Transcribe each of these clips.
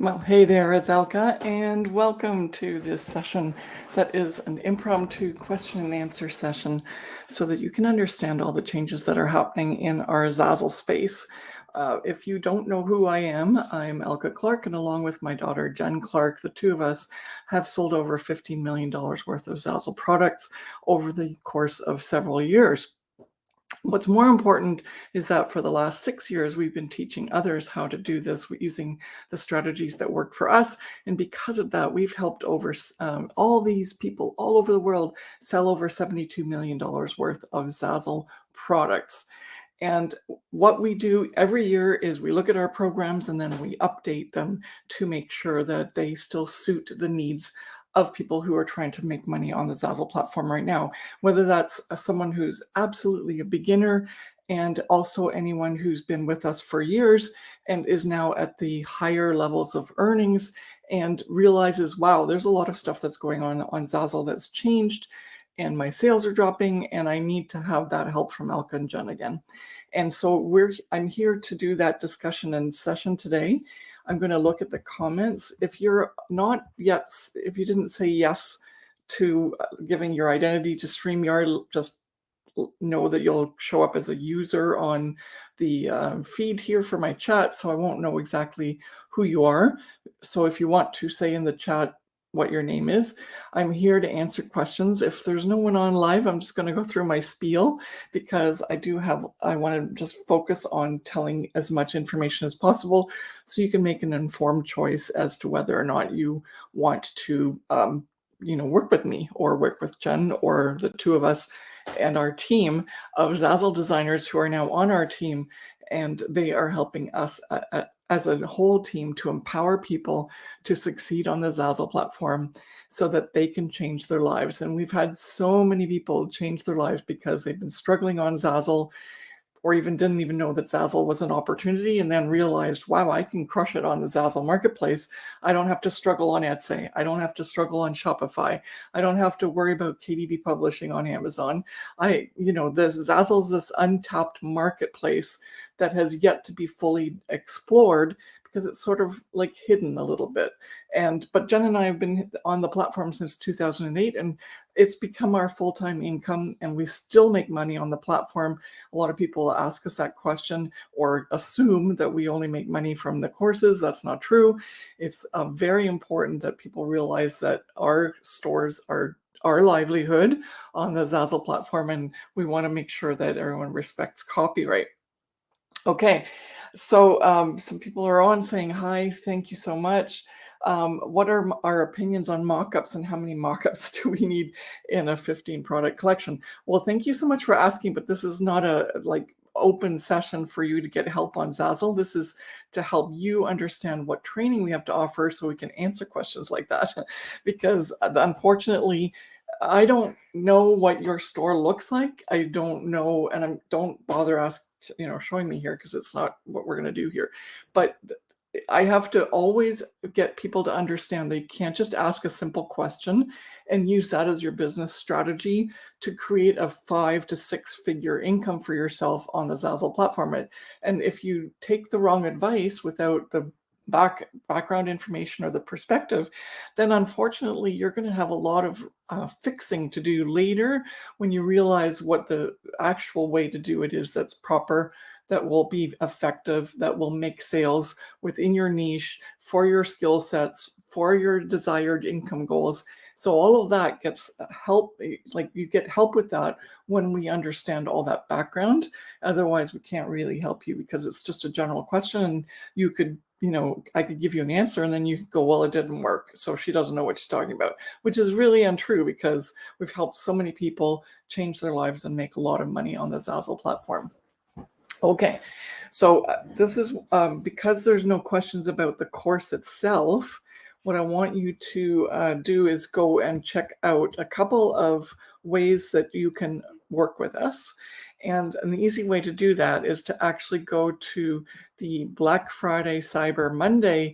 Well, hey there, it's Elke, and welcome to this session that is an impromptu question and answer session so that you can understand all the changes that are happening in our Zazzle space. If you don't know who I am Elke Clarke, and along with my daughter, Jen Clarke, the two of us have sold over $15 million worth of Zazzle products over the course of several years. What's more important is that for the last 6 years, we've been teaching others how to do this using the strategies that work for us. And because of that, we've helped all these people all over the world sell over $72 million worth of Zazzle products. And what we do every year is we look at our programs and then we update them to make sure that they still suit the needs of people who are trying to make money on the Zazzle platform right now, whether that's someone who's absolutely a beginner and also anyone who's been with us for years and is now at the higher levels of earnings and realizes, wow, there's a lot of stuff that's going on Zazzle that's changed and my sales are dropping and I need to have that help from Elke and Jen again. And so I'm here to do that discussion and session today. I'm going to look at the comments. If you're not yet, if you didn't say yes to giving your identity to StreamYard, just know that you'll show up as a user on the feed here for my chat, so I won't know exactly who you are. So if you want to say in the chat what your name is, I'm here to answer questions. If there's no one on live, I'm just going to go through my spiel because I want to just focus on telling as much information as possible so you can make an informed choice as to whether or not you want to work with me or work with Jen or the two of us and our team of Zazzle designers who are now on our team, and they are helping us as a whole team to empower people to succeed on the Zazzle platform so that they can change their lives. And we've had so many people change their lives because they've been struggling on Zazzle or even didn't even know that Zazzle was an opportunity and then realized, wow, I can crush it on the Zazzle marketplace. I don't have to struggle on Etsy. I don't have to struggle on Shopify. I don't have to worry about KDP publishing on Amazon. Zazzle is this untapped marketplace that has yet to be fully explored because it's sort of like hidden a little bit. But Jen and I have been on the platform since 2008, and it's become our full-time income, and we still make money on the platform. A lot of people ask us that question or assume that we only make money from the courses. That's not true. It's very important that people realize that our stores are our livelihood on the Zazzle platform, and we want to make sure that everyone respects copyright. Okay, so some people are on saying hi. Thank you so much. What are our opinions on mock-ups and how many mock-ups do we need in a 15 product collection? Well, thank you so much for asking, but this is not a open session for you to get help on Zazzle. This is to help you understand what training we have to offer so we can answer questions like that. Because unfortunately, I don't know what your store looks like. I don't know, and don't bother showing me here because it's not what we're going to do here. But I have to always get people to understand they can't just ask a simple question and use that as your business strategy to create a 5 to 6 figure income for yourself on the Zazzle platform. And if you take the wrong advice without the background information or the perspective, then unfortunately you're going to have a lot of fixing to do later when you realize what the actual way to do it is that's proper, that will be effective, that will make sales within your niche, for your skill sets, for your desired income goals. So all of that gets help, like you get help with that when we understand all that background. Otherwise, we can't really help you because it's just a general question and you could, I could give you an answer and then you could go, well, it didn't work. So she doesn't know what she's talking about, which is really untrue because we've helped so many people change their lives and make a lot of money on the Zazzle platform. Okay, so this is because there's no questions about the course itself. What I want you to do is go and check out a couple of ways that you can work with us. And an easy way to do that is to actually go to the Black Friday, Cyber Monday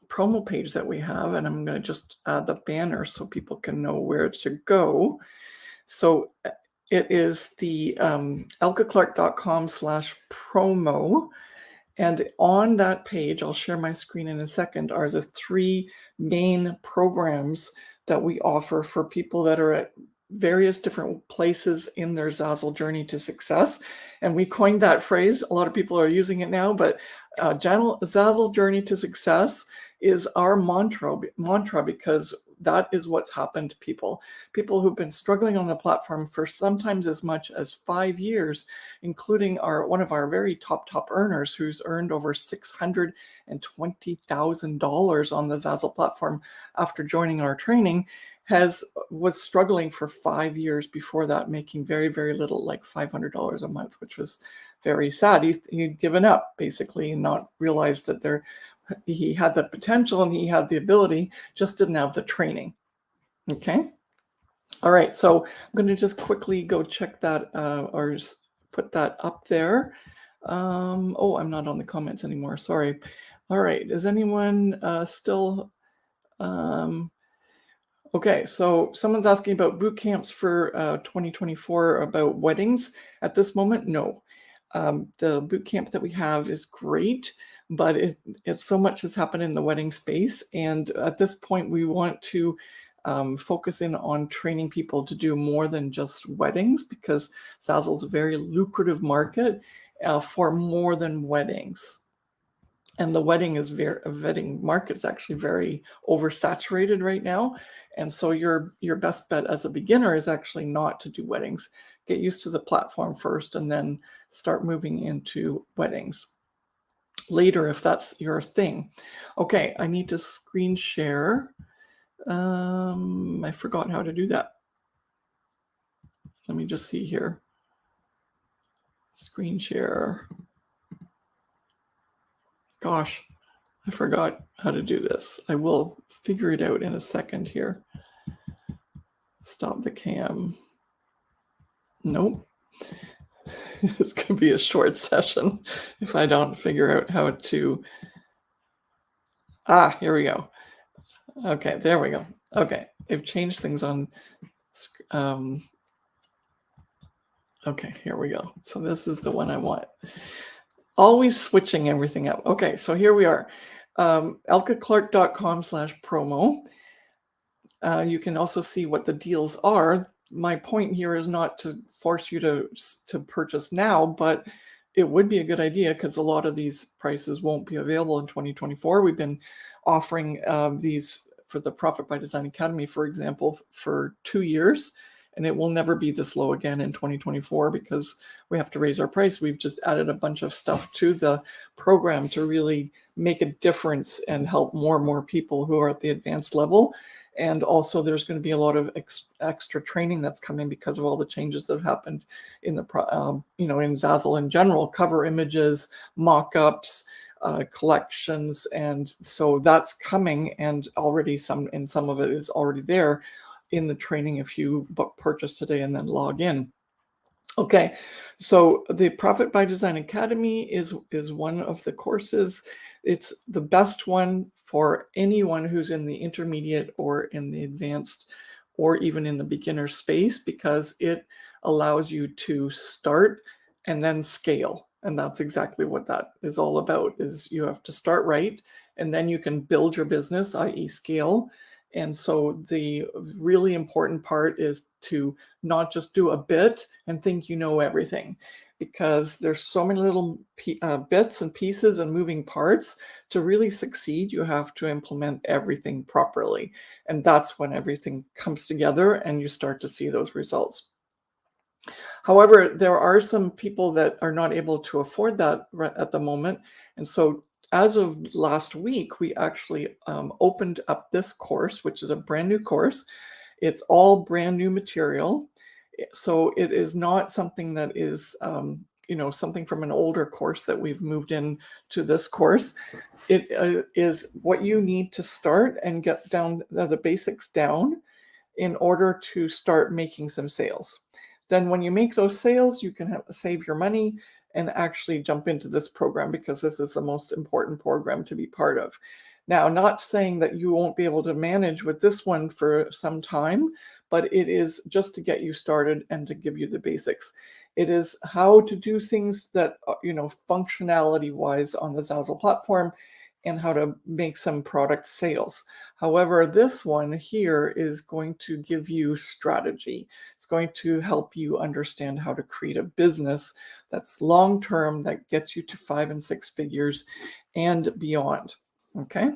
promo page that we have. And I'm going to just add the banner so people can know where to go. So it is the elkeclarke.com/promo. And on that page, I'll share my screen in a second, are the 3 main programs that we offer for people that are at various different places in their Zazzle journey to success. And we coined that phrase. A lot of people are using it now, but Zazzle journey to success is our mantra because that is what's happened to people who've been struggling on the platform for sometimes as much as 5 years, including one of our very top earners who's earned over $620,000 on the Zazzle platform after joining our training, was struggling for 5 years before that, making very little, like $500 a month, which was very sad. He'd given up basically and not realized that he had the potential and he had the ability, just didn't have the training. Okay. All right. So I'm going to just quickly go check that or put that up there. Oh, I'm not on the comments anymore. Sorry. All right. Is anyone still? Okay. So someone's asking about boot camps for 2024 about weddings. At this moment, no. The boot camp that we have is great, but it's so much has happened in the wedding space. And at this point, we want to focus in on training people to do more than just weddings, because Zazzle is a very lucrative market for more than weddings. And the wedding market is actually very oversaturated right now. And so your best bet as a beginner is actually not to do weddings. Get used to the platform first and then start moving into weddings later if that's your thing. Okay, I need to screen share. I forgot how to do that. Let me just see here. Screen share. Gosh, I forgot how to do this. I will figure it out in a second here. Stop the cam. Nope. This could be a short session if I don't figure out how to. Here we go. Okay, there we go. Okay, I've changed things on. Okay, here we go. So this is the one I want. Always switching everything up. Okay, so here we are. elkeclarke.com/promo. You can also see what the deals are. My point here is not to force you to purchase now, but it would be a good idea because a lot of these prices won't be available in 2024. We've been offering these for the Profit by Design Academy, for example, for 2 years, and it will never be this low again in 2024 because we have to raise our price. We've just added a bunch of stuff to the program to really make a difference and help more and more people who are at the advanced level. And also there's going to be a lot of extra training that's coming because of all the changes that have happened in the, in Zazzle in general, cover images, mock-ups, collections. And so that's coming, and already some of it is already there in the training if you purchase today and then log in. Okay, so the Profit by Design Academy is one of the courses. It's the best one for anyone who's in the intermediate or in the advanced or even in the beginner space, because it allows you to start and then scale. And that's exactly what that is all about, is you have to start right, and then you can build your business, i.e. scale. And so the really important part is to not just do a bit and think you know everything, because there's so many little bits and pieces and moving parts. To really succeed, you have to implement everything properly. And that's when everything comes together and you start to see those results. However, there are some people that are not able to afford that at the moment. And so as of last week, we actually opened up this course, which is a brand new course. It's all brand new material. So it is not something that is, something from an older course that we've moved in to this course. It is what you need to start and get down the basics down in order to start making some sales. Then when you make those sales, you can save your money and actually jump into this program, because this is the most important program to be part of. Now, not saying that you won't be able to manage with this one for some time, but it is just to get you started and to give you the basics. It is how to do things that, functionality wise on the Zazzle platform and how to make some product sales. However, this one here is going to give you strategy. It's going to help you understand how to create a business that's long term, that gets you to 5 and 6 figures and beyond. Okay.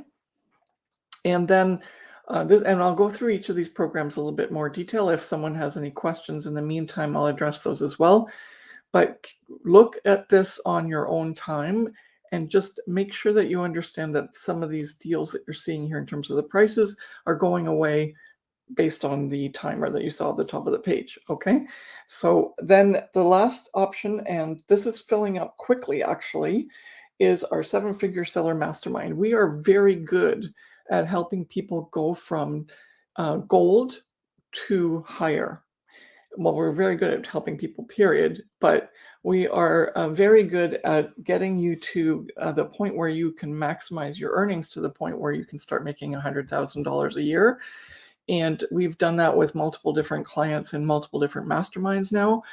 And then and I'll go through each of these programs a little bit more detail. If someone has any questions in the meantime, I'll address those as well. But look at this on your own time and just make sure that you understand that some of these deals that you're seeing here in terms of the prices are going away based on the timer that you saw at the top of the page. Okay. So then the last option, and this is filling up quickly actually, is our 7 Figure Seller Mastermind. We are very good at helping people go from gold to higher. Well, we're very good at helping people, period, but we are very good at getting you to the point where you can maximize your earnings to the point where you can start making $100,000 a year. And we've done that with multiple different clients in multiple different masterminds now.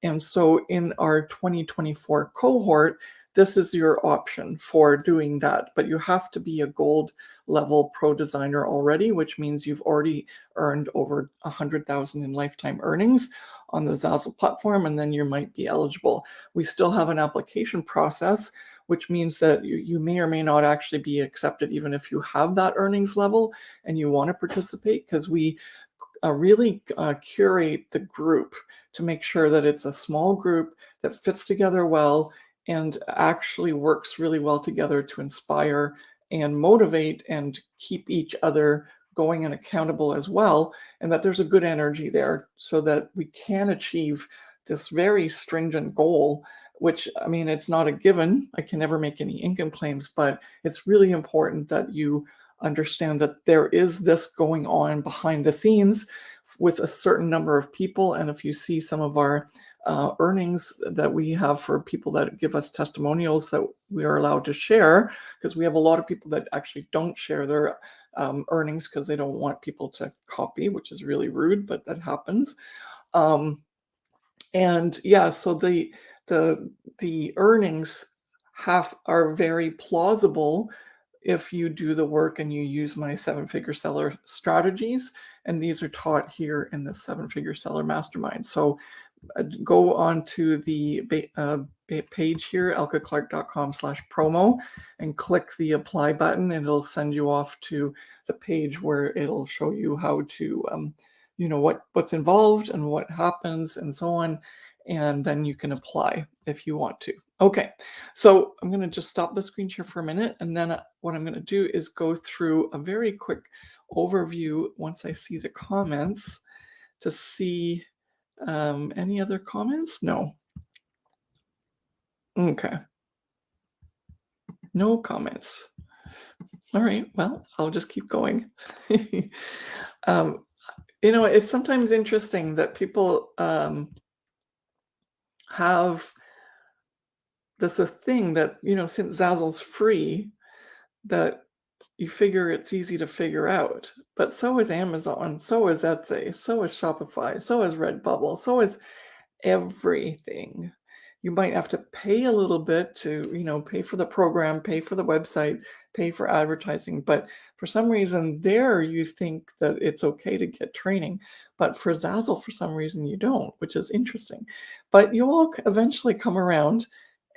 And so in our 2024 cohort, this is your option for doing that. But you have to be a gold level pro designer already, which means you've already earned over 100,000 in lifetime earnings on the Zazzle platform, and then you might be eligible. We still have an application process, which means that you may or may not actually be accepted even if you have that earnings level and you want to participate, because we really curate the group to make sure that it's a small group that fits together well and actually works really well together to inspire and motivate and keep each other going and accountable as well, and that there's a good energy there so that we can achieve this very stringent goal, which, I mean, it's not a given. I can never make any income claims, but it's really important that you understand that there is this going on behind the scenes with a certain number of people. And if you see some of our earnings that we have for people that give us testimonials that we are allowed to share, because we have a lot of people that actually don't share their earnings because they don't want people to copy, which is really rude, but that happens. And yeah, so the earnings are very plausible if you do the work and you use my 7 Figure Seller strategies. And these are taught here in the 7 Figure Seller Mastermind. So go on to the page here, elkeclarke.com/promo, and click the apply button, and it'll send you off to the page where it'll show you how to, what's involved and what happens and so on. And then you can apply if you want to. Okay, so I'm going to just stop the screen share for a minute. And then what I'm going to do is go through a very quick overview once I see the comments to see any other comments? No. Okay. No comments. All right. Well, I'll just keep going. It's sometimes interesting that people have this a thing that, since Zazzle's free, that you figure it's easy to figure out. But so is Amazon, so is Etsy, so is Shopify, so is Redbubble, so is everything. You might have to pay a little bit to, pay for the program, pay for the website, pay for advertising. But for some reason there, you think that it's okay to get training. But for Zazzle, for some reason, you don't, which is interesting. But you all eventually come around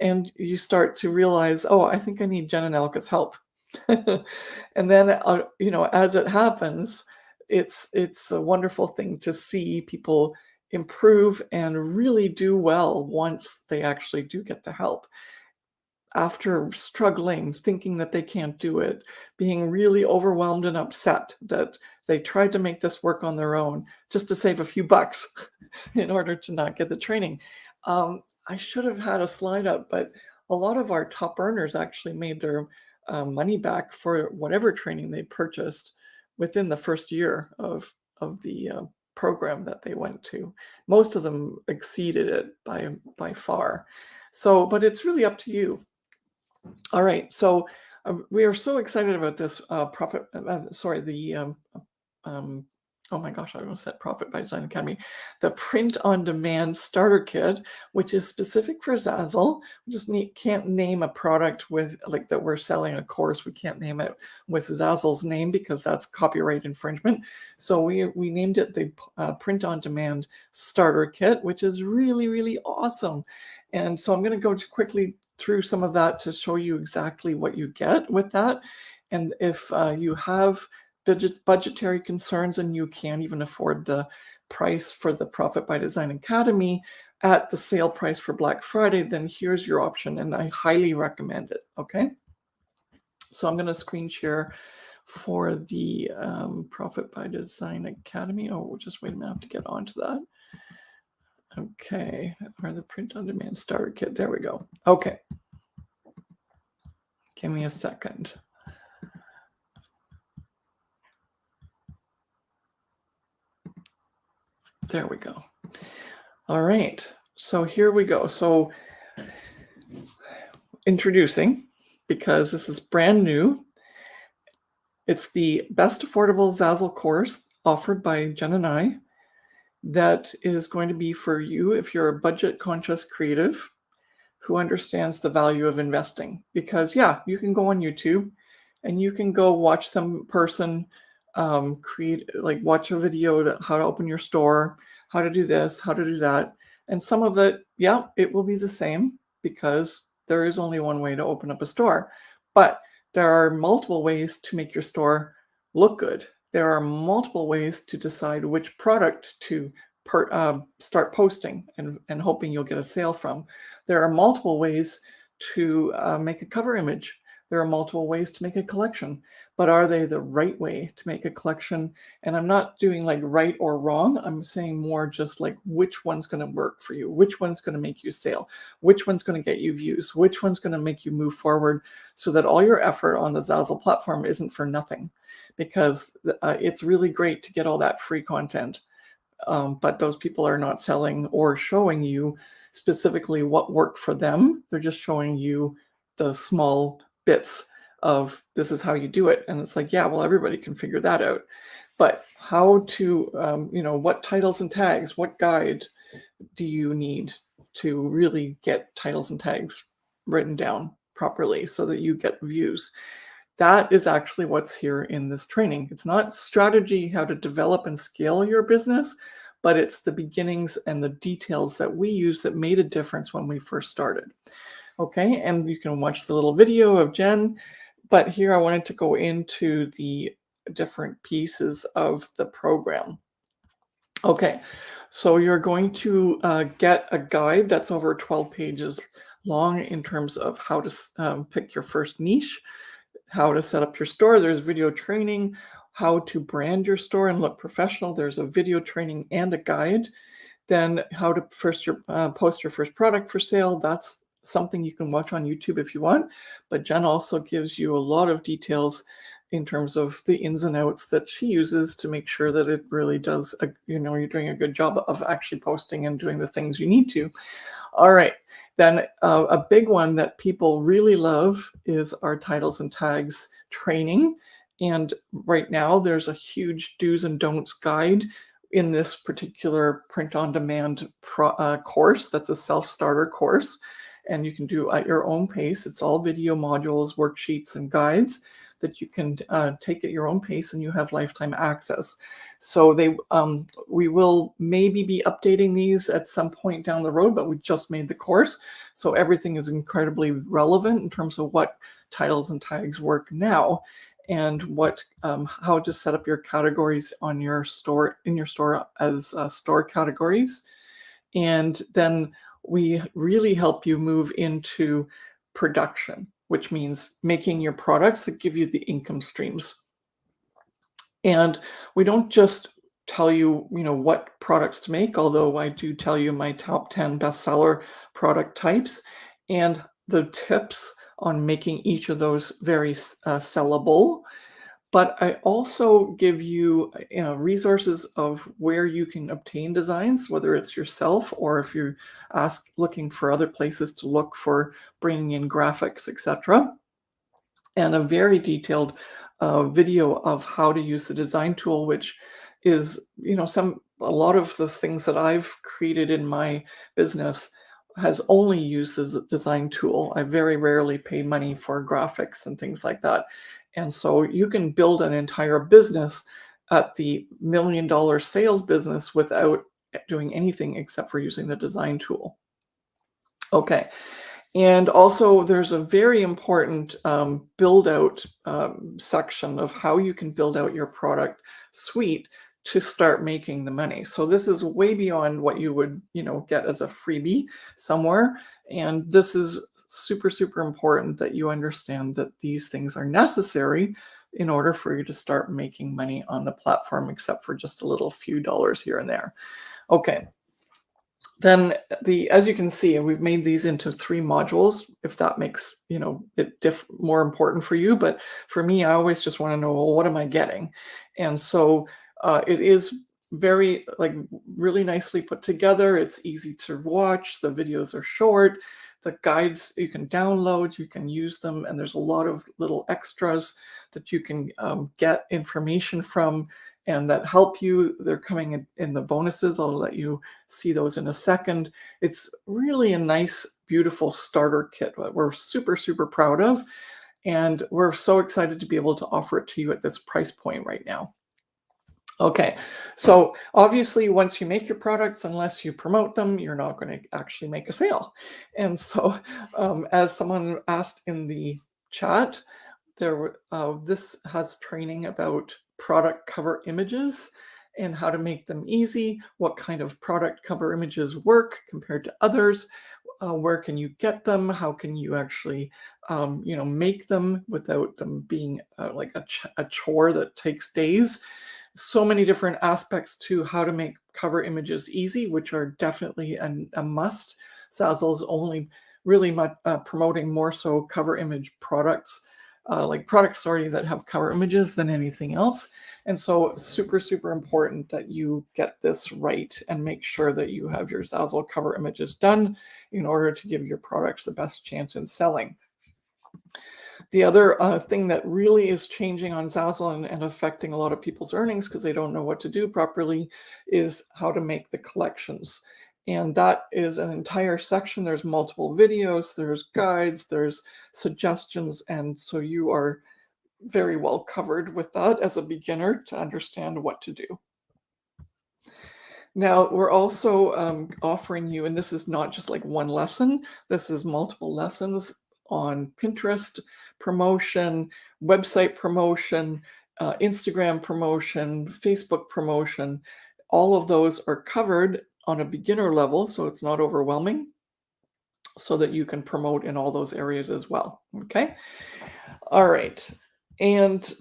and you start to realize, oh, I think I need Jen and Elke's help. And then, as it happens, it's a wonderful thing to see people improve and really do well once they actually do get the help. After struggling, thinking that they can't do it, being really overwhelmed and upset that they tried to make this work on their own just to save a few bucks in order to not get the training. I should have had a slide up, but a lot of our top earners actually made their money back for whatever training they purchased within the first year of the program that they went to. Most of them exceeded it by far. So, but it's really up to you. All right, so we are so excited about this the oh my gosh, I almost said Profit by Design Academy, the print-on-demand starter kit, which is specific for Zazzle. We just can't name a product with like that we're selling a course. We can't name it with Zazzle's name because that's copyright infringement. So we named it the print-on-demand starter kit, which is really, really awesome. And so I'm going to go quickly through some of that to show you exactly what you get with that. And if you have budgetary concerns and you can't even afford the price for the Profit by Design Academy at the sale price for Black Friday, then here's your option, and I highly recommend it. Okay, so I'm going to screen share for the Profit by Design Academy. Oh, just wait a minute, I have to get onto that. Okay, or the print on demand starter kit. There we go. Okay, give me a second. There we go. All right, so here we go. So introducing, because this is brand new, it's the best affordable Zazzle course offered by Jen and I that is going to be for you if you're a budget conscious creative who understands the value of investing. Because yeah, you can go on YouTube and you can go watch some person watch a video that how to open your store, how to do this, how to do that. And some of it, yeah, it will be the same because there is only one way to open up a store. But there are multiple ways to make your store look good. There are multiple ways to decide which product to start posting and hoping you'll get a sale from. There are multiple ways to make a cover image. There are multiple ways to make a collection, but are they the right way to make a collection? And I'm not doing like right or wrong. I'm saying more just like which one's going to work for you, which one's going to make you sale, which one's going to get you views, which one's going to make you move forward so that all your effort on the Zazzle platform isn't for nothing, because it's really great to get all that free content. But those people are not selling or showing you specifically what worked for them. They're just showing you the small bits of this is how you do it. And it's like, yeah, well, everybody can figure that out. But how to, what titles and tags, what guide do you need to really get titles and tags written down properly so that you get views? That is actually what's here in this training. It's not strategy, how to develop and scale your business, but it's the beginnings and the details that we use that made a difference when we first started. Okay, and you can watch the little video of Jen, but here I wanted to go into the different pieces of the program. Okay, so you're going to get a guide that's over 12 pages long in terms of how to pick your first niche, how to set up your store. There's video training, how to brand your store and look professional. There's a video training and a guide. Then how to post your first product for sale. That's something you can watch on YouTube if you want. But Jen also gives you a lot of details in terms of the ins and outs that she uses to make sure that it really does, you're doing a good job of actually posting and doing the things you need to. All right. Then a big one that people really love is our titles and tags training. And right now there's a huge do's and don'ts guide in this particular print-on-demand course. That's a self-starter course. And you can do at your own pace. It's all video modules, worksheets, and guides that you can take at your own pace, and you have lifetime access. So we will maybe be updating these at some point down the road, but we just made the course. So everything is incredibly relevant in terms of what titles and tags work now, and how to set up your categories in your store as store categories. And then we really help you move into production, which means making your products that give you the income streams. And we don't just tell you, what products to make, although I do tell you my top 10 bestseller product types and the tips on making each of those very sellable. But I also give you, resources of where you can obtain designs, whether it's yourself or if you're looking for other places to look for bringing in graphics, etc. And a very detailed video of how to use the design tool, which is, a lot of the things that I've created in my business has only used this design tool. I very rarely pay money for graphics and things like that. And so you can build an entire business at the $1 million sales business without doing anything except for using the design tool. Okay. And also, there's a very important build out section of how you can build out your product suite to start making the money. So this is way beyond what you would, get as a freebie somewhere. And this is super, super important that you understand that these things are necessary in order for you to start making money on the platform, except for just a little few dollars here and there. Okay. Then as you can see, we've made these into 3 modules, if that makes, it more important for you. But for me, I always just want to know, well, what am I getting? And so it is very, really nicely put together. It's easy to watch. The videos are short. The guides you can download, you can use them, and there's a lot of little extras that you can get information from and that help you. They're coming in the bonuses. I'll let you see those in a second. It's really a nice, beautiful starter kit that we're super, super proud of. And we're so excited to be able to offer it to you at this price point right now. Okay, so obviously, once you make your products, unless you promote them, you're not going to actually make a sale. And so, as someone asked in the chat, this has training about product cover images and how to make them easy, what kind of product cover images work compared to others, where can you get them, how can you actually make them without them being like a chore that takes days. So many different aspects to how to make cover images easy, which are definitely a must. Zazzle's only really promoting more so cover image products, like products that have cover images than anything else. And so super, super important that you get this right and make sure that you have your Zazzle cover images done in order to give your products the best chance in selling. The other thing that really is changing on Zazzle and affecting a lot of people's earnings because they don't know what to do properly is how to make the collections. And that is an entire section. There's multiple videos, there's guides, there's suggestions. And so you are very well covered with that as a beginner to understand what to do. Now, we're also offering you, and this is not just like one lesson, this is multiple lessons on Pinterest promotion, website promotion, Instagram promotion, Facebook promotion. All of those are covered on a beginner level, so it's not overwhelming, so that you can promote in all those areas as well. Okay. All right. And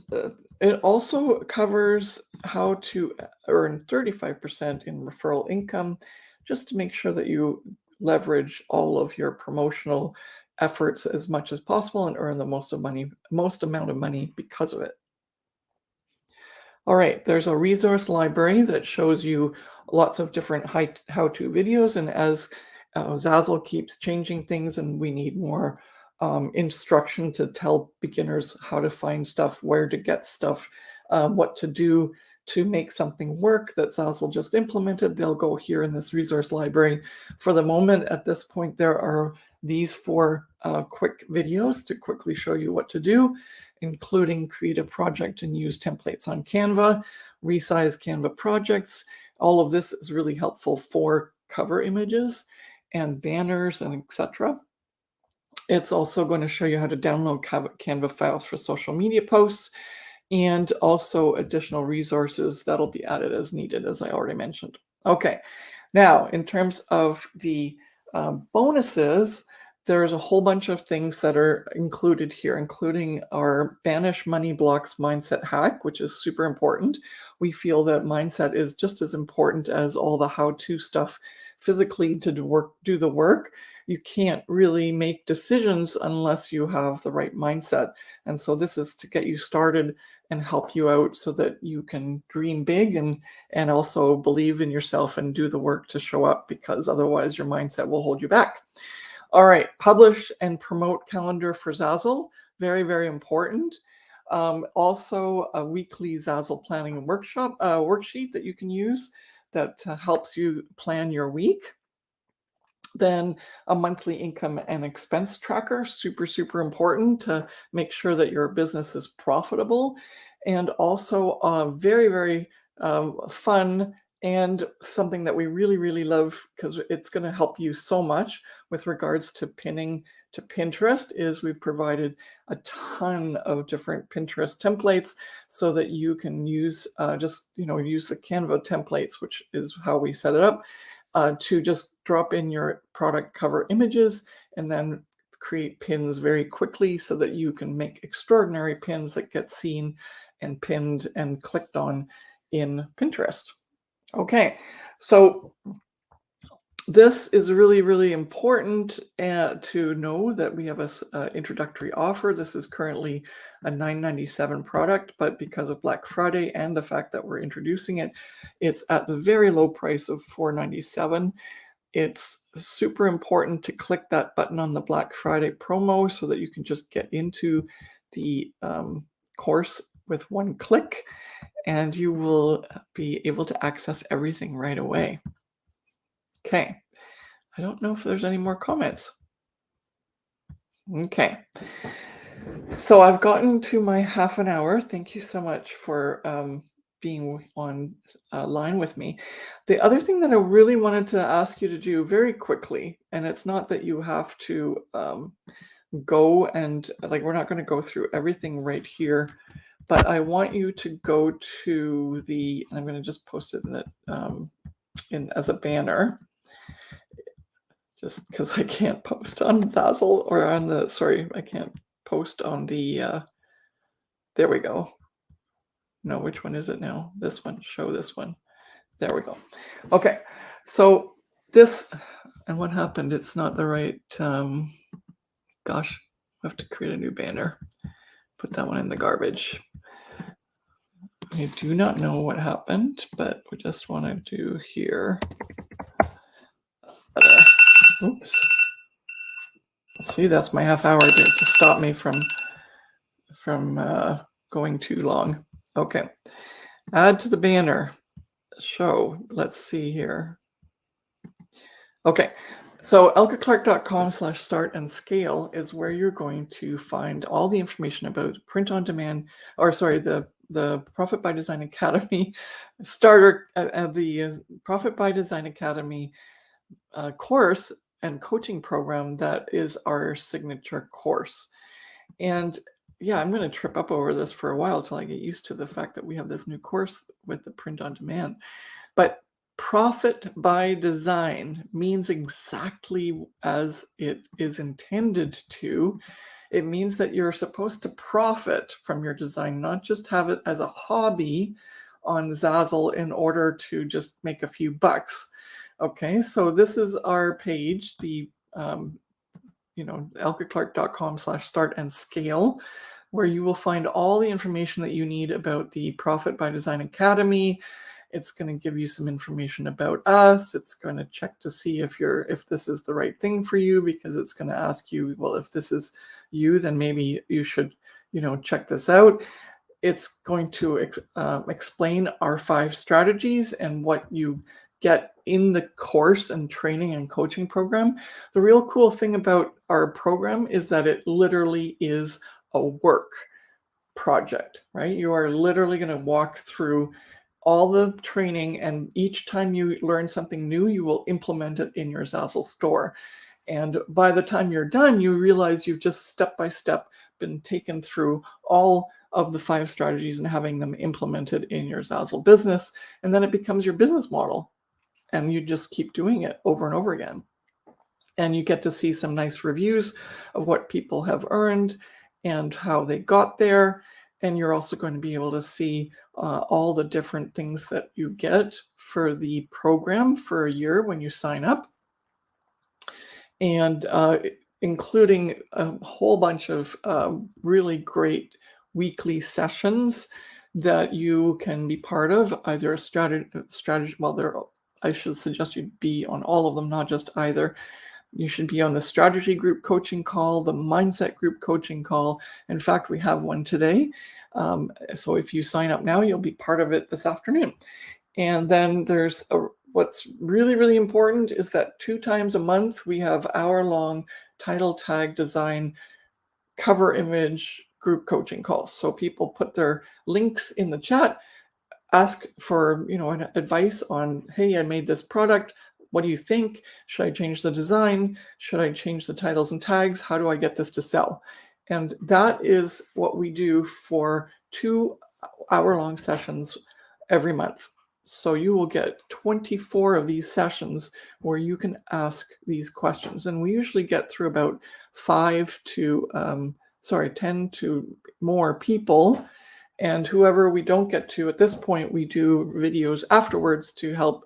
it also covers how to earn 35% in referral income, just to make sure that you leverage all of your promotional efforts as much as possible and earn the most amount of money because of it. All right, there's a resource library that shows you lots of different how-to videos, and as Zazzle keeps changing things and we need more instruction to tell beginners how to find stuff, where to get stuff, what to do to make something work that Zazzle just implemented, they'll go here in this resource library. For the moment, at this point, there are these 4 quick videos to quickly show you what to do, including create a project and use templates on Canva, resize Canva projects. All of this is really helpful for cover images and banners and etc. It's also going to show you how to download Canva files for social media posts, and also additional resources that'll be added as needed, as I already mentioned. Okay, now in terms of the bonuses, there's a whole bunch of things that are included here, including our Banish Money Blocks Mindset Hack, which is super important. We feel that mindset is just as important as all the how-to stuff physically to do the work. You can't really make decisions unless you have the right mindset. And so this is to get you started and help you out so that you can dream big and also believe in yourself and do the work to show up, because otherwise your mindset will hold you back. All right, publish and promote calendar for Zazzle. Very, very important. Also a weekly Zazzle planning worksheet that you can use that helps you plan your week. Then a monthly income and expense tracker, super, super important to make sure that your business is profitable. And also very, very fun and something that we really, really love because it's going to help you so much with regards to pinning to Pinterest is we've provided a ton of different Pinterest templates so that you can use use the Canva templates, which is how we set it up, to just drop in your product cover images and then create pins very quickly so that you can make extraordinary pins that get seen and pinned and clicked on in Pinterest. Okay, so this is really, really important to know that we have a introductory offer. This is currently a $9.97 product, but because of Black Friday and the fact that we're introducing it, it's at the very low price of $4.97. It's super important to click that button on the Black Friday promo so that you can just get into the course with one click, and you will be able to access everything right away. Okay, I don't know if there's any more comments. Okay, so I've gotten to my half an hour. Thank you so much for being on line with me. The other thing that I really wanted to ask you to do very quickly, and it's not that you have to go and we're not going to go through everything right here, but I want you to go to I'm going to just post it as a banner, just because I can't post on Zazzle or I can't post on the, there we go. No, which one is it now? This one, show this one. There we go. Okay, so this, and what happened? It's not the right, gosh, I have to create a new banner. Put that one in the garbage. I do not know what happened, but we just want to do here. Oops. See, that's my half hour to stop me from going too long. Okay. Add to the banner. Show. Let's see here. Okay. So elkeclarke.com/start and scale is where you're going to find all the information about print on demand, the Profit by Design Academy starter, the Profit by Design Academy course and coaching program that is our signature course. And yeah, I'm going to trip up over this for a while till I get used to the fact that we have this new course with the print on demand. But Profit by Design means exactly as it is intended to. It means that you're supposed to profit from your design, not just have it as a hobby on Zazzle in order to just make a few bucks. Okay, so this is our page, the elkeclarke.com/start and scale, where you will find all the information that you need about the Profit by Design Academy. It's going to give you some information about us. It's going to check to see if this is the right thing for you, because it's going to ask you, well, if this is you, then maybe you should, check this out. It's going to explain our 5 strategies and what you get in the course and training and coaching program. The real cool thing about our program is that it literally is a work project, right? You are literally going to walk through all the training, and each time you learn something new, you will implement it in your Zazzle store. And by the time you're done, you realize you've just step by step been taken through all of the 5 strategies and having them implemented in your Zazzle business. And then it becomes your business model. And you just keep doing it over and over again. And you get to see some nice reviews of what people have earned and how they got there. And you're also going to be able to see all the different things that you get for the program for a year when you sign up. And including a whole bunch of really great weekly sessions that you can be part of, either a strategy, well, I should suggest you be on all of them, not just either. You should be on the strategy group coaching call, the mindset group coaching call. In fact, we have one today. So if you sign up now, you'll be part of it this afternoon. And then what's really, really important is that 2 times a month, we have hour-long title tag design cover image group coaching calls. So people put their links in the chat, ask for, an advice on, hey, I made this product. What do you think? Should I change the design? Should I change the titles and tags? How do I get this to sell? And that is what we do for 2 hour-long sessions every month. So you will get 24 of these sessions where you can ask these questions. And we usually get through about 10 to more people. And whoever we don't get to at this point, we do videos afterwards to help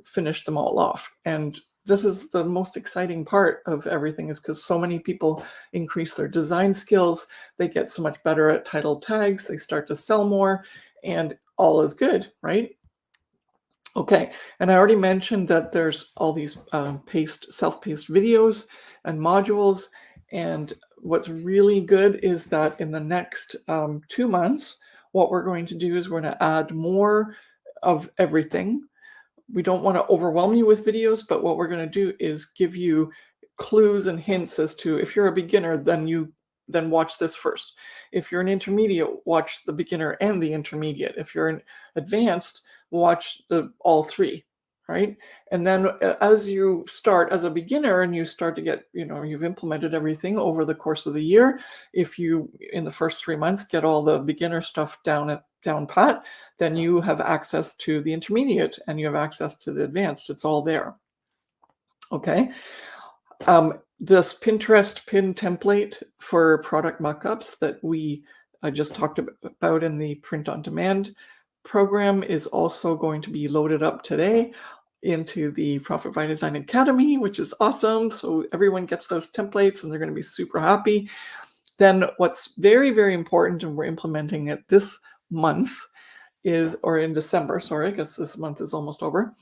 finish them all off. And this is the most exciting part of everything, is because so many people increase their design skills. They get so much better at title tags. They start to sell more, and all is good, right? Okay, and I already mentioned that there's all these self-paced videos and modules. And what's really good is that in the next 2 months, what we're going to do is we're going to add more of everything. We don't want to overwhelm you with videos, but what we're going to do is give you clues and hints as to, if you're a beginner, then watch this first. If you're an intermediate, watch the beginner and the intermediate. If you're an advanced, watch all 3, right? And then as you start as a beginner and you start to get, you've implemented everything over the course of the year, if you, in the first 3 months, get all the beginner stuff down pat, then you have access to the intermediate and you have access to the advanced. It's all there. Okay. This Pinterest pin template for product mockups that I just talked about in the print on demand program is also going to be loaded up today into the Profit by Design Academy, which is awesome. So everyone gets those templates and they're going to be super happy. Then what's very, very important, and we're implementing it this month, or in December, sorry, because this month is almost over,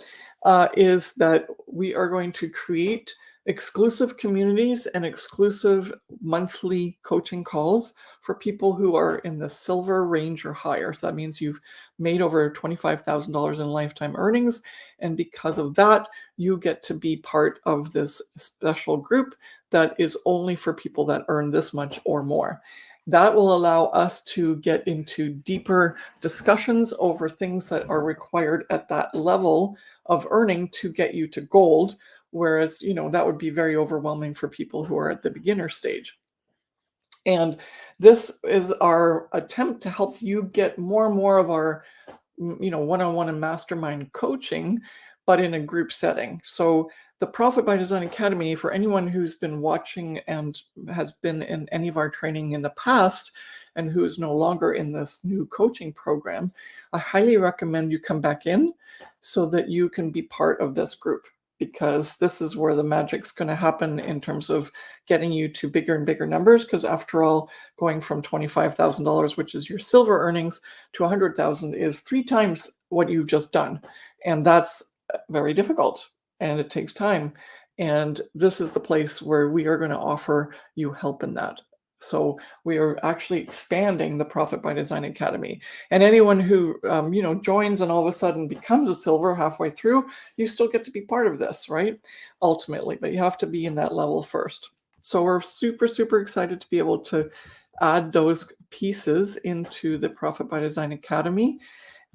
is that we are going to create exclusive communities and exclusive monthly coaching calls for people who are in the silver range or higher. So that means you've made over $25,000 in lifetime earnings. And because of that, you get to be part of this special group that is only for people that earn this much or more. That will allow us to get into deeper discussions over things that are required at that level of earning to get you to gold. Whereas, that would be very overwhelming for people who are at the beginner stage. And this is our attempt to help you get more and more of our, one-on-one and mastermind coaching, but in a group setting. So the Profit by Design Academy, for anyone who's been watching and has been in any of our training in the past and who is no longer in this new coaching program, I highly recommend you come back in so that you can be part of this group, because this is where the magic's going to happen in terms of getting you to bigger and bigger numbers. Because after all, going from $25,000, which is your silver earnings, to $100,000 is 3 times what you've just done. And that's very difficult and it takes time. And this is the place where we are going to offer you help in that. So we are actually expanding the Profit by Design Academy. And anyone who, joins and all of a sudden becomes a silver halfway through, you still get to be part of this, right? Ultimately, but you have to be in that level first. So we're super, super excited to be able to add those pieces into the Profit by Design Academy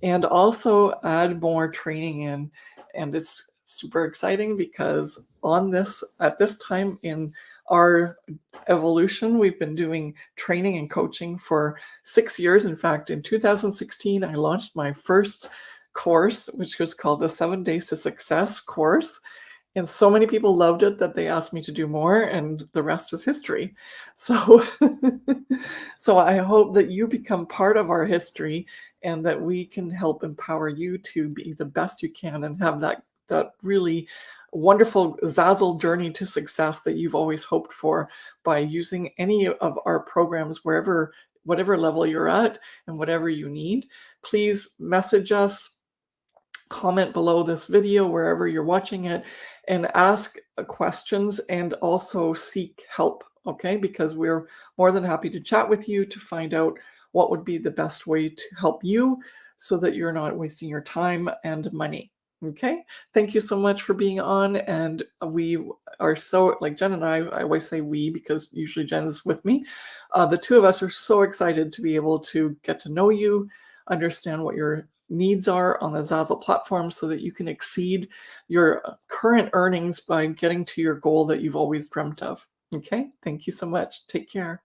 and also add more training in. And it's super exciting because at this time in our evolution, we've been doing training and coaching for 6 years. In fact, in 2016, I launched my first course, which was called the 7 Days to Success course. And so many people loved it that they asked me to do more, and the rest is history. So, so I hope that you become part of our history and that we can help empower you to be the best you can and have that really wonderful Zazzle journey to success that you've always hoped for by using any of our programs, whatever level you're at and whatever you need. Please message us, comment below this video, wherever you're watching it, and ask questions and also seek help, okay? Because we're more than happy to chat with you to find out what would be the best way to help you so that you're not wasting your time and money. Okay, thank you so much for being on. And we are so, like Jen and I always say we because usually Jen's with me. The two of us are so excited to be able to get to know you, understand what your needs are on the Zazzle platform so that you can exceed your current earnings by getting to your goal that you've always dreamt of. Okay, thank you so much. Take care.